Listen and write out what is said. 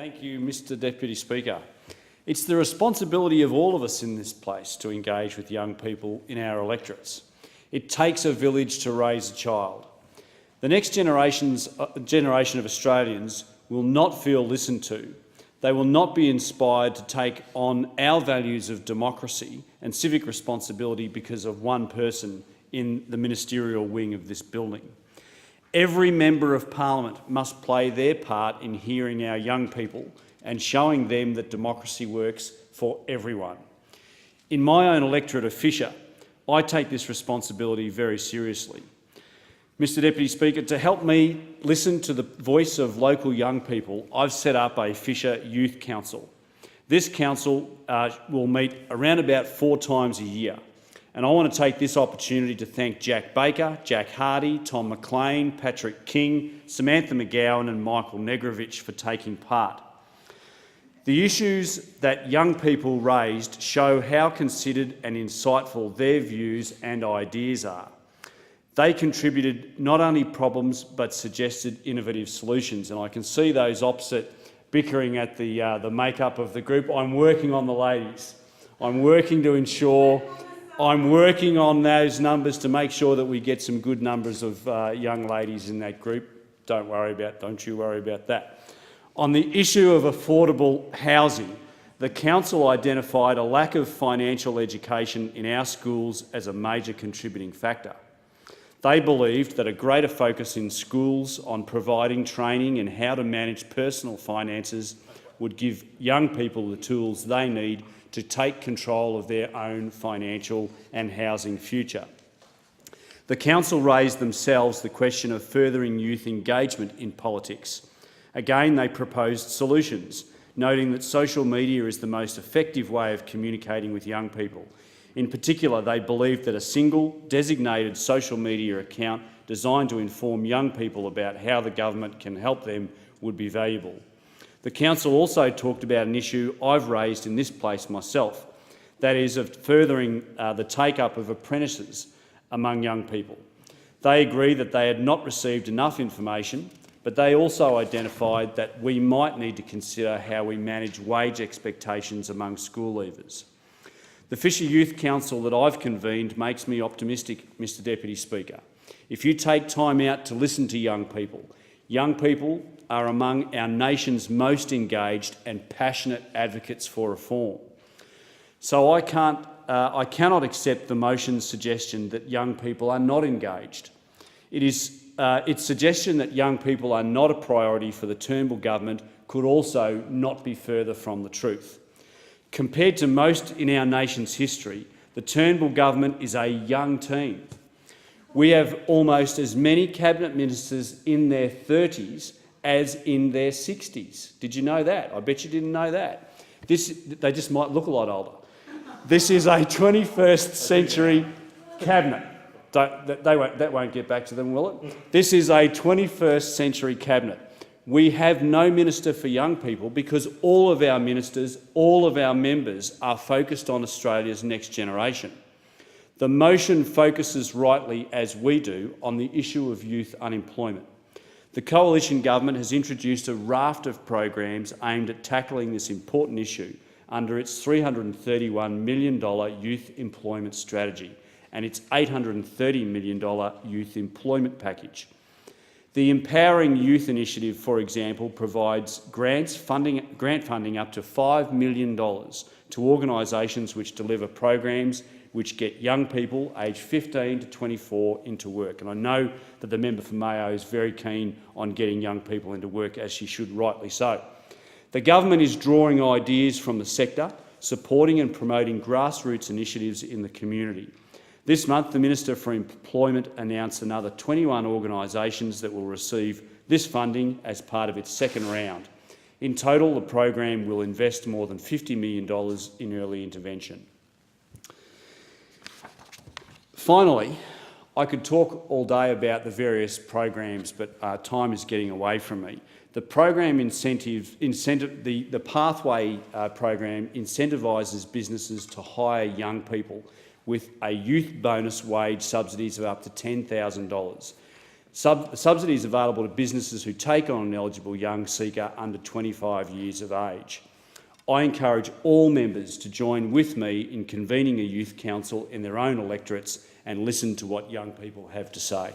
Thank you, Mr Deputy Speaker. It's the responsibility of all of us in this place to engage with young people in our electorates. It takes a village to raise a child. The next generation of Australians will not feel listened to. They will not be inspired to take on our values of democracy and civic responsibility because of one person in the ministerial wing of this building. Every member of Parliament must play their part in hearing our young people and showing them that democracy works for everyone. In my own electorate of Fisher, I take this responsibility very seriously. Mr Deputy Speaker, to help me listen to the voice of local young people, I've set up a Fisher Youth Council. This council will meet around about 4 times a year, and I want to take this opportunity to thank Jack Baker, Jack Hardy, Tom McLean, Patrick King, Samantha McGowan and Michael Negrovich for taking part. The issues that young people raised show how considered and insightful their views and ideas are. They contributed not only problems but suggested innovative solutions, and I can see those opposite bickering at the makeup of the group. I'm working on the ladies. I'm working on those numbers to make sure that we get some good numbers of young ladies in that group. Don't you worry about that. On the issue of affordable housing, the council identified a lack of financial education in our schools as a major contributing factor. They believed that a greater focus in schools on providing training in how to manage personal finances would give young people the tools they need to take control of their own financial and housing future. The council raised themselves the question of furthering youth engagement in politics. Again, they proposed solutions, noting that social media is the most effective way of communicating with young people. In particular, they believed that a single, designated social media account designed to inform young people about how the government can help them would be valuable. The council also talked about an issue I've raised in this place myself, that is of furthering the take-up of apprentices among young people. They agreed that they had not received enough information, but they also identified that we might need to consider how we manage wage expectations among school leavers. The Fisher Youth Council that I've convened makes me optimistic, Mr Deputy Speaker. If you take time out to listen to young people are among our nation's most engaged and passionate advocates for reform. So I cannot accept the motion's suggestion that young people are not engaged. Its suggestion that young people are not a priority for the Turnbull government could also not be further from the truth. Compared to most in our nation's history, the Turnbull government is a young team. We have almost as many cabinet ministers in their 30s as in their 60s. Did you know that? I bet you didn't know that. They just might look a lot older. This is a 21st century cabinet. That won't get back to them, will it? This is a 21st century cabinet. We have no minister for young people because all of our ministers, all of our members are focused on Australia's next generation. The motion focuses rightly, as we do, on the issue of youth unemployment. The coalition government has introduced a raft of programs aimed at tackling this important issue under its $331 million youth employment strategy and its $830 million youth employment package. The Empowering Youth Initiative, for example, provides grant funding up to $5 million to organisations which deliver programs which get young people aged 15 to 24 into work. And I know that the member for Mayo is very keen on getting young people into work, as she should, rightly so. The government is drawing ideas from the sector, supporting and promoting grassroots initiatives in the community. This month, the Minister for Employment announced another 21 organisations that will receive this funding as part of its second round. In total, the program will invest more than $50 million in early intervention. Finally, I could talk all day about the various programs, but time is getting away from me. The program the Pathway program incentivises businesses to hire young people with a youth bonus wage subsidies of up to $10,000. The subsidy is available to businesses who take on an eligible young seeker under 25 years of age. I encourage all members to join with me in convening a youth council in their own electorates and listen to what young people have to say.